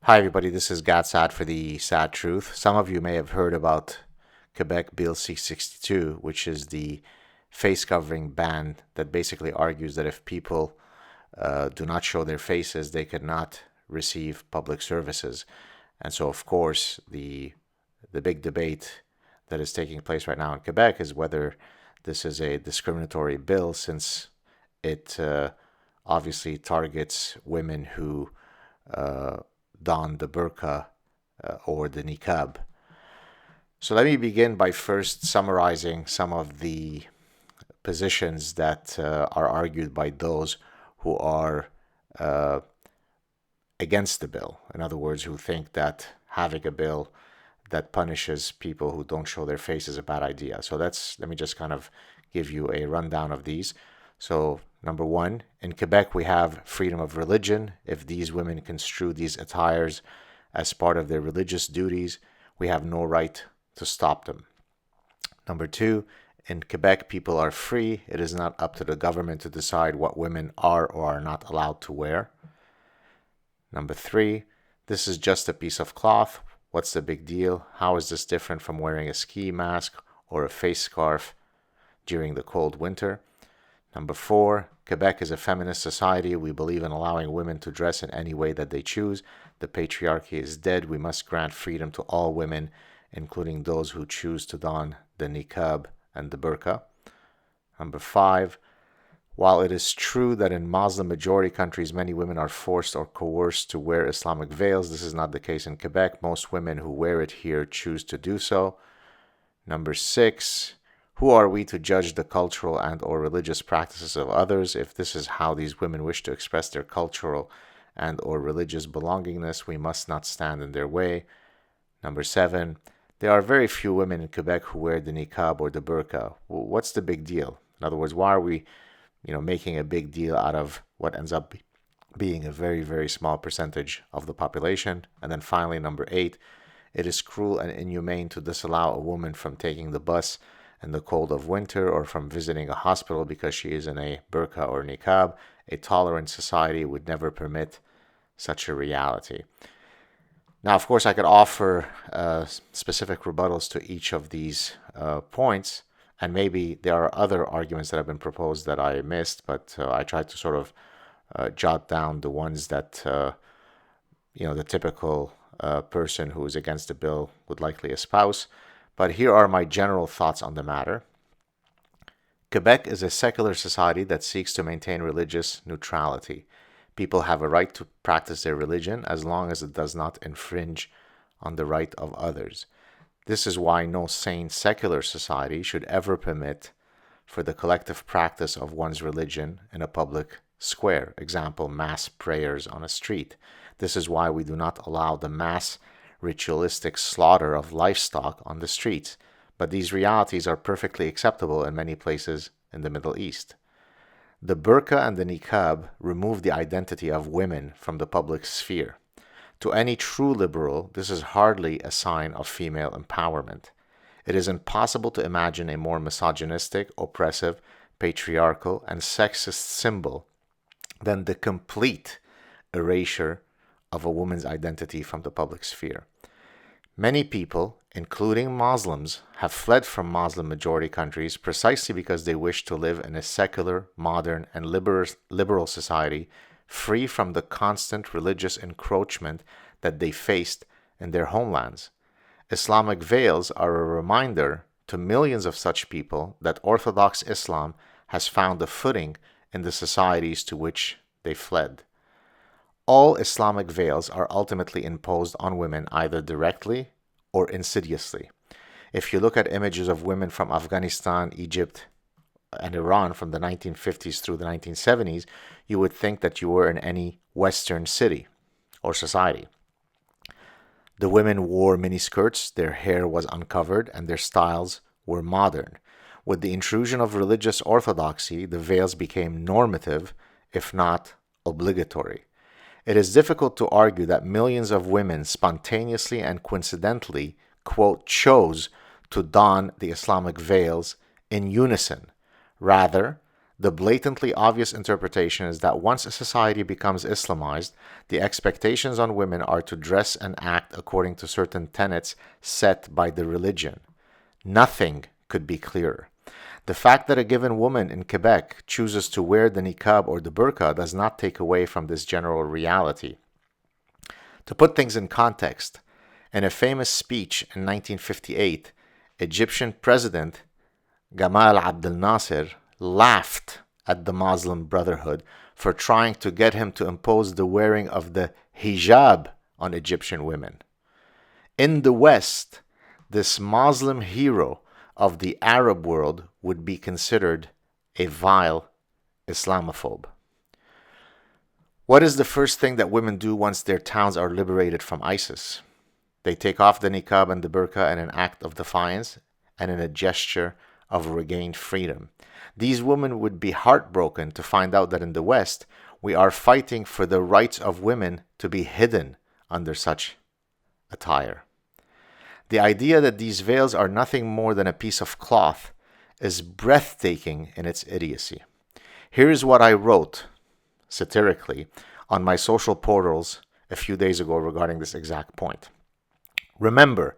Hi, everybody. This is SAAD for the SAAD Truth. Some of you may have heard about Quebec Bill C-62, which is the face covering ban that basically argues that if people do not show their faces, they could not receive public services. And so, of course, the big debate that is taking place right now in Quebec is whether this is a discriminatory bill, since it obviously targets women who uh, don the burqa or the niqab. So let me begin by first summarizing some of the positions that are argued by those who are uh, against the bill. In other words, who think that having a bill that punishes people who don't show their face is a bad idea. So let me just kind of give you a rundown of these. So, number one, in Quebec, we have freedom of religion. If these women construe these attires as part of their religious duties, we have no right to stop them. Number two, in Quebec, people are free. It is not up to the government to decide what women are or are not allowed to wear. Number three, this is just a piece of cloth. What's the big deal? How is this different from wearing a ski mask or a face scarf during the cold winter? Number four, Quebec is a feminist society. We believe in allowing women to dress in any way that they choose. The patriarchy is dead. We must grant freedom to all women, including those who choose to don the niqab and the burqa. Number five, while it is true that in Muslim majority countries many women are forced or coerced to wear Islamic veils, this is not the case in Quebec. Most women who wear it here choose to do so. Number six, who are we to judge the cultural and or religious practices of others? If this is how these women wish to express their cultural and or religious belongingness, we must not stand in their way. Number seven, there are very few women in Quebec who wear the niqab or the burqa. What's the big deal? In other words, why are we making a big deal out of what ends up being a very, very small percentage of the population? And then finally, number eight, it is cruel and inhumane to disallow a woman from taking the bus in the cold of winter or from visiting a hospital because she is in a burqa or niqab. A tolerant society would never permit such a reality. Now, of course, I could offer specific rebuttals to each of these points, and maybe there are other arguments that have been proposed that I missed, but I tried to sort of jot down the ones that the typical person who is against the bill would likely espouse. But here are my general thoughts on the matter. Quebec is a secular society that seeks to maintain religious neutrality. People have a right to practice their religion as long as it does not infringe on the right of others. This is why no sane secular society should ever permit for the collective practice of one's religion in a public square. Example, mass prayers on a street. This is why we do not allow the mass ritualistic slaughter of livestock on the streets. But these realities are perfectly acceptable in many places in the Middle East. The burqa and the niqab remove the identity of women from the public sphere. To any true liberal, this is hardly a sign of female empowerment. It is impossible to imagine a more misogynistic, oppressive, patriarchal, and sexist symbol than the complete erasure of a woman's identity from the public sphere. Many people, including Muslims, have fled from Muslim majority countries precisely because they wish to live in a secular, modern, and liberal society free from the constant religious encroachment that they faced in their homelands. Islamic veils are a reminder to millions of such people that Orthodox Islam has found a footing in the societies to which they fled. All Islamic veils are ultimately imposed on women either directly or insidiously. If you look at images of women from Afghanistan, Egypt, and Iran from the 1950s through the 1970s, you would think that you were in any Western city or society. The women wore miniskirts, their hair was uncovered, and their styles were modern. With the intrusion of religious orthodoxy, the veils became normative, if not obligatory. It is difficult to argue that millions of women spontaneously and coincidentally, quote, chose to don the Islamic veils in unison. Rather, The blatantly obvious interpretation is that once a society becomes Islamized, the expectations on women are to dress and act according to certain tenets set by the religion. Nothing could be clearer. The fact that a given woman in Quebec chooses to wear the niqab or the burqa does not take away from this general reality. To put things in context, in a famous speech in 1958, Egyptian President Gamal Abdel Nasser laughed at the Muslim Brotherhood for trying to get him to impose the wearing of the hijab on Egyptian women. In the West, this Muslim hero of the Arab world would be considered a vile Islamophobe. What is the first thing that women do once their towns are liberated from ISIS? They take off the niqab and the burqa in an act of defiance and in a gesture of regained freedom. These women would be heartbroken to find out that in the West, we are fighting for the rights of women to be hidden under such attire. The idea that these veils are nothing more than a piece of cloth is breathtaking in its idiocy. Here is what I wrote, satirically, on my social portals a few days ago regarding this exact point. Remember,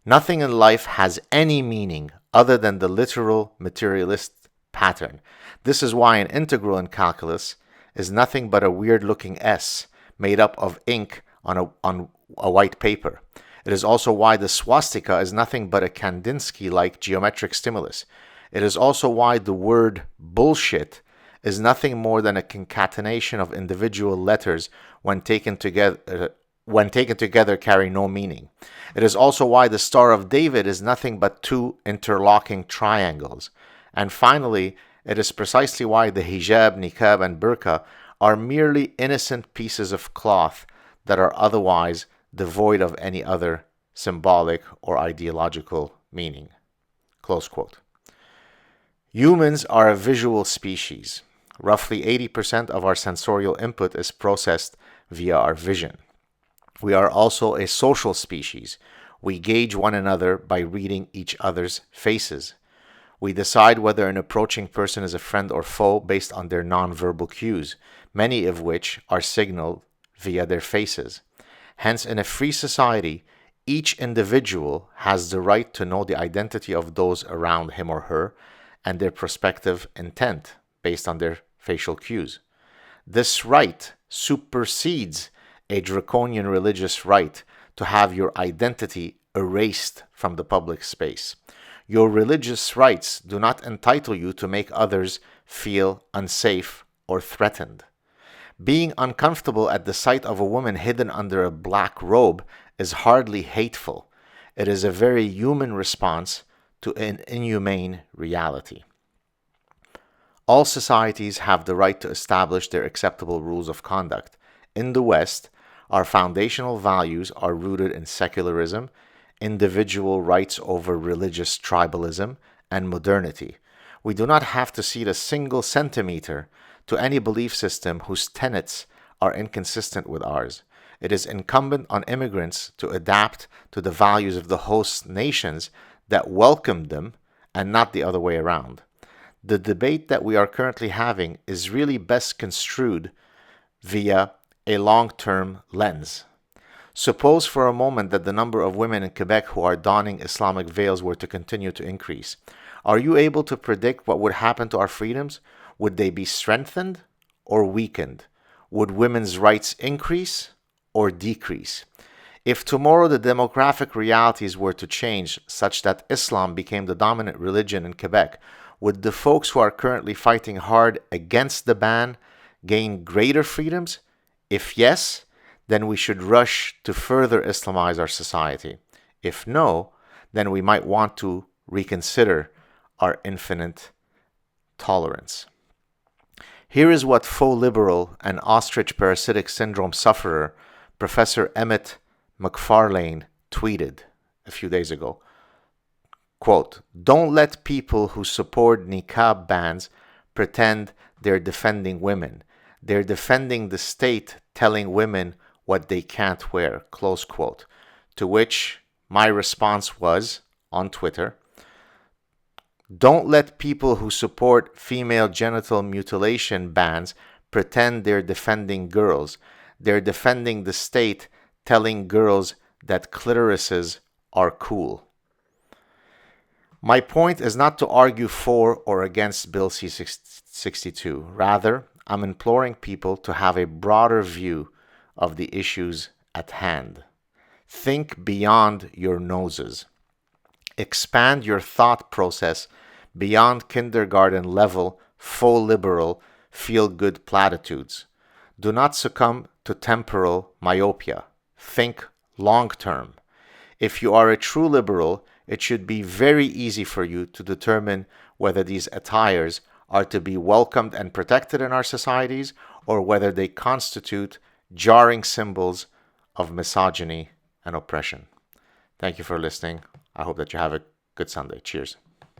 nothing in life has any meaning other than the literal materialist pattern. This is why an integral in calculus is nothing but a weird-looking S made up of ink on a white paper. It is also why the swastika is nothing but a Kandinsky-like geometric stimulus. It is also why the word bullshit is nothing more than a concatenation of individual letters when taken together carry no meaning. It is also why the Star of David is nothing but two interlocking triangles. And finally, it is precisely why the hijab, niqab, and burqa are merely innocent pieces of cloth that are otherwise devoid of any other symbolic or ideological meaning. Close quote. Humans are a visual species. Roughly 80% of our sensorial input is processed via our vision. We are also a social species. We gauge one another by reading each other's faces. We decide whether an approaching person is a friend or foe based on their nonverbal cues, many of which are signaled via their faces. Hence, in a free society, each individual has the right to know the identity of those around him or her and their prospective intent based on their facial cues. This right supersedes a draconian religious right to have your identity erased from the public space. Your religious rights do not entitle you to make others feel unsafe or threatened. Being uncomfortable at the sight of a woman hidden under a black robe is hardly hateful. It is a very human response to an inhumane reality. All societies have the right to establish their acceptable rules of conduct. In the West, our foundational values are rooted in secularism, individual rights over religious tribalism, and modernity. We do not have to cede a single centimeter to any belief system whose tenets are inconsistent with ours. It is incumbent on immigrants to adapt to the values of the host nations that welcomed them and not the other way around. The debate that we are currently having is really best construed via a long-term lens. Suppose for a moment that the number of women in Quebec who are donning Islamic veils were to continue to increase. Are you able to predict what would happen to our freedoms? Would they be strengthened or weakened? Would women's rights increase or decrease? If tomorrow the demographic realities were to change such that Islam became the dominant religion in Quebec, would the folks who are currently fighting hard against the ban gain greater freedoms? If yes, then we should rush to further Islamize our society. If no, then we might want to reconsider our infinite tolerance. Here is what faux liberal and ostrich parasitic syndrome sufferer Professor Emmett McFarlane tweeted a few days ago. Quote, "Don't let people who support niqab bans pretend they're defending women. They're defending the state telling women what they can't wear." Close quote. To which my response was, on Twitter, Don't let people who support female genital mutilation bans pretend they're defending girls. They're defending the state, telling girls that clitorises are cool. My point is not to argue for or against Bill C-62. Rather, I'm imploring people to have a broader view of the issues at hand. Think beyond your noses. Expand your thought process beyond kindergarten level, faux liberal, feel good platitudes. Do not succumb to temporal myopia. Think long term. If you are a true liberal, it should be very easy for you to determine whether these attires are to be welcomed and protected in our societies or whether they constitute jarring symbols of misogyny and oppression. Thank you for listening. I hope that you have a good Sunday. Cheers.